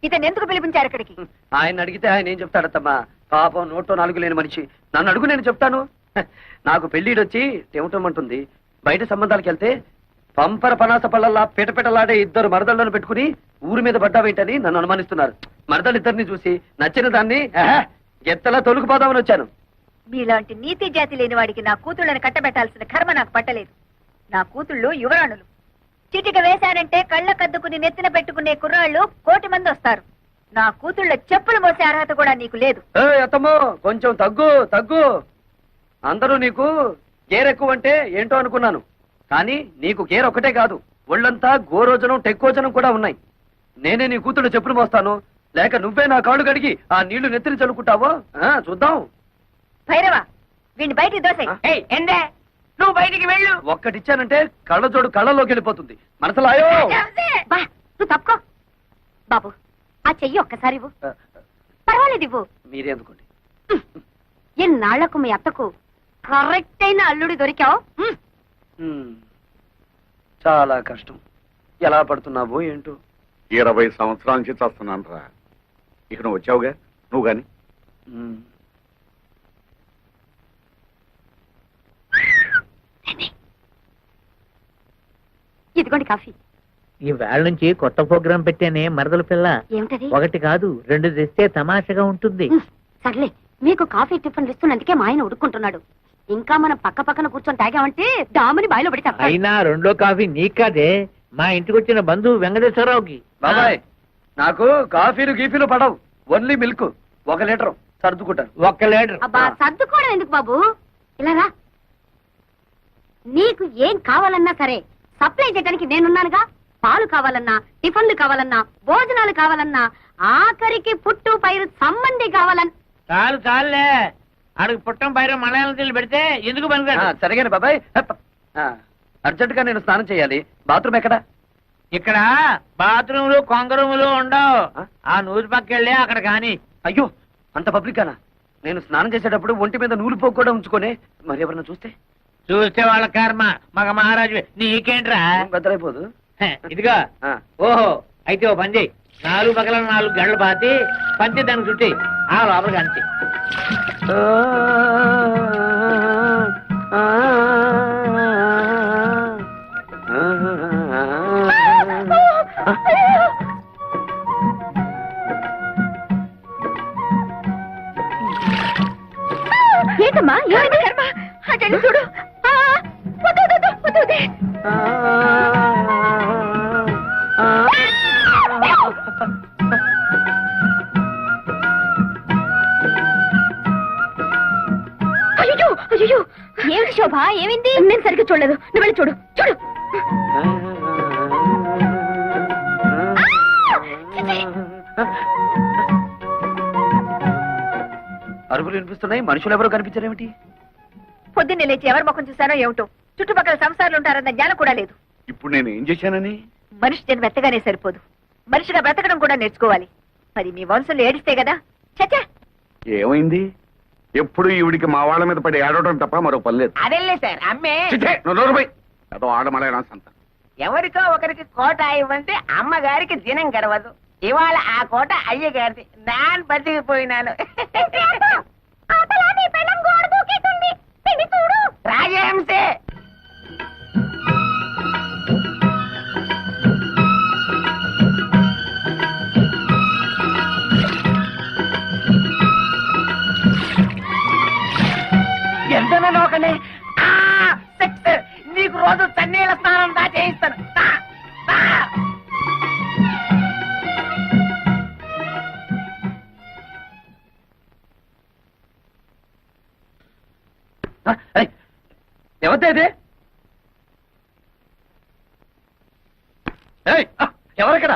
ఇతను ఎందుకు పిలిపించారు ఇక్కడికి? ఆయన అడిగితే ఆయన ఏం చెప్తాడత్తమ్మా? పాపం నోట్లో నాలుగు లేని మనిషి. నన్ను అడుగు, నేను చెప్తాను. నాకు పెళ్లిడొచ్చి తెవటమంటుంది. బయట సంబంధాలకు వెళ్తే పంపర పనాస పళ్ళల్లా పిటపిటలాడే ఇద్దరు మరదళ్లను పెట్టుకుని ఊరి మీద పడ్డావేంటని నన్ను అనుమానిస్తున్నారు. మరదలిద్దరిని చూసి నచ్చిన దాన్ని గెత్తలా తొలుకుపోదామని వచ్చాను. మీలాంటి నీతి జాతి లేని వాడికి నా కూతుళ్ళని కట్టబెట్టాల్సిన కర్మ నాకు పట్టలేదు. నా కూతుళ్ళు యువరాణులు. చిటిక వేశారంటే కళ్ళ కద్దుకుని నెత్తిన పెట్టుకునే కుర్రాళ్ళు 1,000,000 మంది వస్తారు. నా కూతుళ్ళ చెప్పులు మోసే అర్హత కూడా నీకు లేదు. అత్తమ్మో, కొంచెం తగ్గు తగ్గు. అందరూ నీకు గేర్ ఎక్కువ అంటే ఏంటో అనుకున్నాను. కానీ నీకు గేర్ ఒకటే కాదు, ఒళ్ళంతా గోరోజనం టెక్కోజనం కూడా ఉన్నాయి. నేనే నీ కూతుళ్ళు చెప్పులు మోస్తాను, లేక నువ్వే నా కాళ్ళు కడిగి ఆ నీళ్లు నెత్తిని చల్లుకుంటావో చూద్దాం. భైరవ, వీడిని బయటికి దోసేయ్. ఎందే నువ్వు బయటికి వెళ్ళు. ఒక్కటిచ్చానంటే కళ్ళజోడు కళ్ళలోకి వెళ్ళిపోతుంది. మనసులాయో నువ్వు తప్పుకో. బాబు, ఆ చెయ్యి ఒక్కసారి ఇవ్వు. పర్వాలేదు, ఇవ్వు. మీరే అందుకోండి. ఎన్నాళ్లకు మీ అత్తకు కరెక్ట్ అయిన అల్లుడి దొరికావు. చాలా కష్టం. ఎలా పడుతున్నావో ఏంటో. 20 సంవత్సరాల నుంచి చేస్తున్నాను రా. ఇక నువ్వు వచ్చావుగా, నువ్వు గాని. ఇదిగోండి కాఫీ. ఈ వేళ నుంచి కొత్త ప్రోగ్రాం పెట్టానే మరదల పిల్ల. ఏమిటది? 1 కాదు 2 తెస్తే తమాషగా ఉంటుంది. సర్లే, మీకు కాఫీ టిఫిన్లు ఇస్తున్నందుకే మా ఆయన ఉడుకుంటున్నాడు. ఇంకా మనం పక్క పక్కన కూర్చొని తాగామంటే డాముని బాయిలో పడి తప్ప. అయినా 2వ కాఫీ నీకాదే, మా ఇంటికి వచ్చిన బంధువు వెంకటేశ్వరరావుకి. బాబాయ్, నాకు కాఫీలు గీఫీలు పడవు. Only milk. 1 లీటర్ సర్దుకుంటాను. 1 లీటర్. అబ్బా, సర్దుకోవడం ఎందుకు బాబు? ఇలా రా. నీకు ఏం కావాలన్నా సరే సప్లై చేయడానికి నేనున్నానుగా. పాలు కావాలన్నా, టిఫిన్లు కావాలన్నా, భోజనాలు కావాలన్నా, ఆఖరికి పుట్టు పైరు సంబంధి కావాలన్నా. చాలు చాలులే, అడుగు పుట్టం పైన మలయాళం తెలు పెడితే ఎందుకు పనికిరాడు. సరిగానే బాబాయ్. అర్జెంట్ గా నేను స్నానం చేయాలి. బాత్రూమ్ ఎక్కడ? ఇక్కడ బాత్రూములు కొంగరూములు ఉండవు. ఆ నూరు పక్కెళ్ళి అక్కడ కాని. అయ్యో, అంత పబ్లిక్ అనా? నేను స్నానం చేసేటప్పుడు ఒంటి మీద నూలు పోగు కూడా ఉంచుకొని మరి ఎవరన్నా చూస్తే చూస్తే వాళ్ళ కర్మ. మగ మహారాజు నీకేంట్రా? బద్దరైపోదు. ఇదిగా. ఓహో, అయితే ఓ పని చెయ్యి. 4 పక్కల 4 గంటలు పాతి పంచి దానికి చుట్టి ఆ లోపలికి అంచి. ఏంటమ్మా, ఏమైంది కర్మ? అటెండి చూడు. అయ్యో అయ్యో, ఏమిటి శోభ, ఏమైంది? నేను సరిగ్గా చూడలేదు, నువ్వు వెళ్ళి చూడు. చూడు. అరుపులు వినిపిస్తున్నాయి. మనుషులు ఎవరో కనిపించారేమిటి? పొద్దున్నే లేచి ఎవరి ముఖం చూశానో ఏమిటో. చుట్టుపక్కల సంసారాలు ఉంటారన్న జ్ఞానం కూడా లేదు. ఇప్పుడు నేను ఏం చేశానని? మనిషి జన్మ ఎత్తగానే సరిపోదు, మనిషిగా బ్రతకడం కూడా నేర్చుకోవాలి. మరి మీ వంశంలో ఏడిస్తే కదా. చచ్చా, ఏమైంది? ఎప్పుడు ఈవిడికి మా వాళ్ళ మీద పడి ఏడవడం తప్ప మరో పని లేదు. అదేలే సార్, అమ్మే అదో ఆడమలైనా సంత. ఎవరికో ఒకరికి కోట ఇవ్వంటే అమ్మగారికి దినం గడవదు. ఇవాళ ఆ కోట అయ్యగారిది. నాన్ బతికిపోయినాను. రాజహంసే. ఎంతనే నోకనే. నీకు రోజు తన్నీళ్ళ స్నానం దా చేయిస్తాను. ఎవరిదే? ఎవరక్కడ?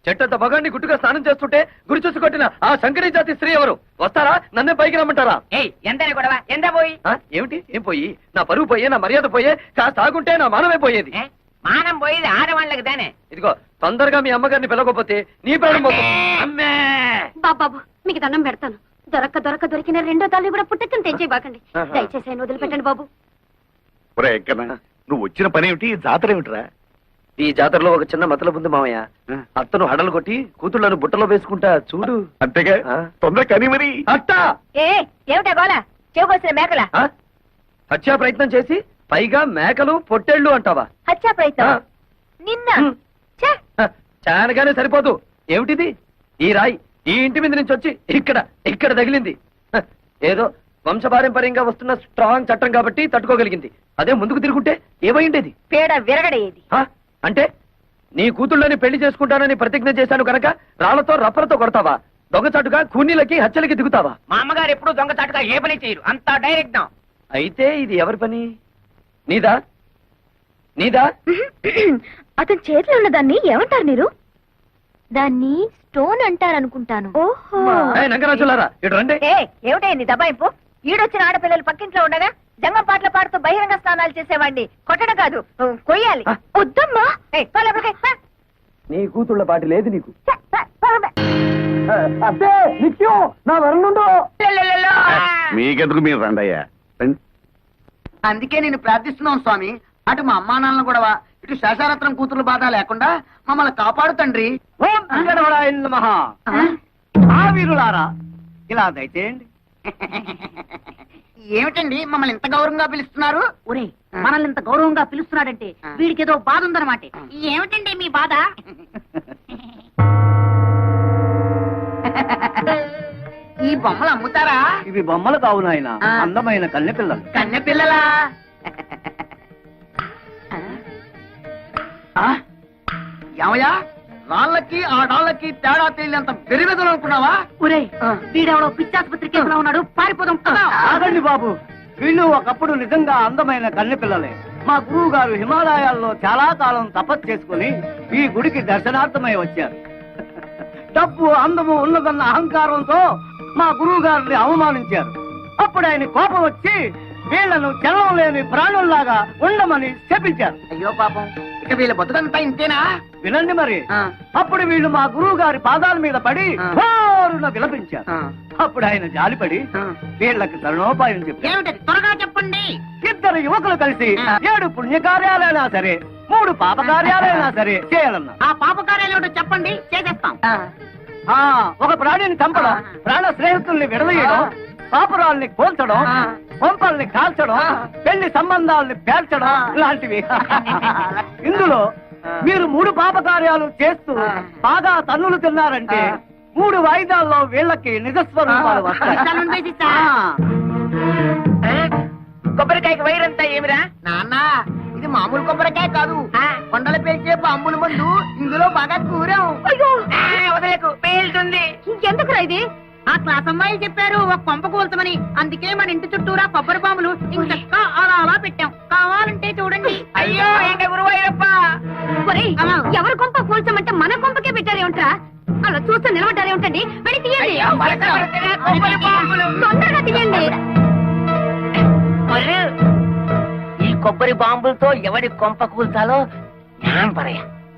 చెట్టంత మగాన్ని గుట్టుగా స్నానం చేస్తుంటే గురి చూసి కొట్టిన ఆ శంకరీ జాతి స్త్రీ ఎవరు? వస్తారా? నన్నే పైకి రమ్మంటారా? ఎంతనే గొడవ? ఎంత పోయి? ఏమిటి? ఏం పోయి? నా పరువు పోయే, నా మర్యాద పోయే, కాస్త ఆగుంటే నా మానమే పోయేది. మానం పోయేది ఆడవాళ్ళకి దానే. ఇదిగో, తొందరగా మీ అమ్మగారిని పిలవకపోతే నీ ప్రాణం పోతుంది. అమ్మే బాబు, మీకు దండం పెడతాను. దొరికిన 2వ తల్లి కూడా పుట్టకని తెంచేయబాకండి. దయచేసి ఆయన వదిలిపెట్టండి బాబు. నువ్వు వచ్చిన పని ఏమిటి? జాతర ఏమిటిరా? ఈ జాతరలో ఒక చిన్న మతలబు ఉంది మామయ్య. ఆ. అత్తను హడలు కొట్టి కూతుళ్ళను బుట్టలో వేసుకుంటా చూడు. అంతేగా ఆ. తొందర కని మరి అట్టా ఏమిటా గోల చెవుకొచ్చిన మేకల ఆ? హత్యా ప్రయత్నం చేసి పైగా మేకలు పొట్టేళ్ళు అంటావా? హత్యా ప్రయత్నం ఆ. నిన్న హ్మ్. ఛే! చానగానే సరిపోదు. ఏమిటిది? ఈ రాయి ఈ ఇంటి మీద నుంచి వచ్చి ఇక్కడ తగిలింది. హ, ఏదో వంశపారంపర్యంగా వస్తున్న స్ట్రాంగ్ చట్టం కాబట్టి తట్టుకోగలిగింది. అదే ముందుకు తిరుగుంటే ఏమైండేది? పేడ విరగడేది. హ? అంటే నీ కూతుళ్ళని పెళ్లి చేసుకుంటానని ప్రతిజ్ఞ చేశాను కనుక రాళ్లతో రప్పలతో కొడతావా? దొంగచాటుగా కూనీలకి హత్యలకి దిగుతావా? మా అమ్మగారు ఎప్పుడు దొంగచాటుగా ఏ పని చేయరు, అంతా డైరెక్ట్. అయితే ఇది ఎవరి పని? నీదా? నీదా? అతని చేతిలో ఉన్న దాన్ని ఏమంటారు మీరు? దాన్ని స్టోన్ అంటారనుకుంటాను. ఓహో నంగరాజులారా ఇటు రండి. ఏమిటే నీ దబాయింపు? ఈడొచ్చిన ఆడపిల్లలు పక్కింట్లో ఉండగా జంగం పాటలు పాడుతూ బహిరంగ స్నానాలు చేసేవాడిని కొట్టడం కాదు కొయ్యాలి. వద్దమ్మా. నీ కూతుళ్ళ పాటి లేదు నీకు. అబ్బే నిత్యం నా వరణుండు. మీకెందుకు మీరు రండి అయ్యా రండి. అందుకే నేను ప్రార్థిస్తున్నాను స్వామి, అటు మా అమ్మా నాన్నలు గొడవ, ఇటు శేషారత్నం కూతురు బాధ లేకుండా మమ్మల్ని కాపాడు తండ్రి. ఓం అంగడవడాయ నమః. ఆ వీరులారా ఇలా దయచేయండి. ఏమిటండి మమ్మల్ని ఇంత గౌరవంగా పిలుస్తున్నారు? ఒరే మనల్ని ఇంత గౌరవంగా పిలుస్తున్నాడంటే వీడికి ఏదో బాధ ఉందన్నమాట. ఏమిటండి మీ బాధ? ఈ బొమ్మలు అమ్ముతారా? ఇవి బొమ్మలు కావు నాయన, ఆ. అందమైన కన్నె పిల్లలు. కన్నె పిల్లలా? ఏమయ్యా, రాళ్ళకి ఆ డాళ్ళకి తేడా తెలియనంత బెరిబెదలు అనుకున్నావా? ఒరే వీడెవడో పిచ్చాసుపత్రి కేసులో ఉన్నాడు, పారిపోదాం కదా. ఆగండి బాబు, వీళ్ళు ఒకప్పుడు నిజంగా అందమైన కన్నె పిల్లలే. మా గురువు గారు హిమాలయాల్లో చాలా కాలం తపస్సు చేసుకుని ఈ గుడికి దర్శనార్థమై వచ్చారు. డబ్బు అందము ఉన్నదన్న అహంకారంతో మా గురువు గారిని అవమానించారు. అప్పుడు ఆయన కోపం వచ్చి వీళ్లను జలం లేని ప్రాణుల్లాగా ఉండమని శపించారు. అయ్యో పాపం, ఇక వీళ్ళ బతుకంతా ఇంతేనా? వినండి మరి. ఆ. అప్పుడు వీళ్ళు మా గురువు గారి పాదాల మీద పడి ఆ. హోరున విలపించారు. ఆ. అప్పుడు ఆయన జాలిపడి ఆ. వీళ్ళకి తరుణోపాయం చెప్పారు. ఏమిటది త్వరగా చెప్పండి. ఇద్దరు యువకులు కలిసి ఆ. 7 పుణ్యకార్యాలైనా సరే 3 పాపకార్యాలైనా సరే చేయాలన్నారు. ఆ పాపకార్యాలు ఏమిటో చెప్పండి, చేసేస్తాం. ఆ, ఒక ప్రాణిని చంపడం, ఆ. ప్రాణ స్నేహితుల్ని విడదీయడం, పాపురాల్ని కోల్చడం, ఆ. పంపల్ని కాల్చడం, ఆ. పెళ్లి సంబంధాలని పేర్చడం ఆ. లాంటివి. ఇందులో మీరు 3 పాపకార్యాలు చేస్తూ ఆ. బాగా తన్నులు తిన్నారంటే ఆ. 3 వాయిదాల్లో వీళ్ళకి నిజస్వరూపాలు వస్తాయి. ఇస్తాను, వేసిస్తా. ఆ. కొబ్బరికాయకి వైరంతా ఏమిరా? నాన్న, ఇది మామూలు కొబ్బరికాయ కాదు, కొండల పేల్చే బాంబుల మందు. ఇందులో బాగా కూరాం. వదలకు పేలుతుంది. ఇంకెందుకురా ఇది? ఆ క్లాస్ అమ్మాయి చెప్పారు ఒక కొంప కూల్చమని, అందుకే మన ఇంటి చుట్టూరా కొబ్బరి బాంబులు ఇంకా అలా పెట్టాం. కావాలంటే చూడండి. అయ్యో ఏంట గురువాయూరప్ప. ఒరేయ్, ఎవరి కొంప కూల్చమంటే మన కొంపకే పెట్టారేమిట్రా? అలా చూస్తూ నిలబడ్డారేమిటండి? వెళ్ళి తీయండి. అయ్యో, పడతాయి కొబ్బరి బాంబులు. తొందరగా తీయండి. ఈ కొబ్బరి బాంబులతో ఎవడి కొంప కూల్చాలో నేను పరయ్యా.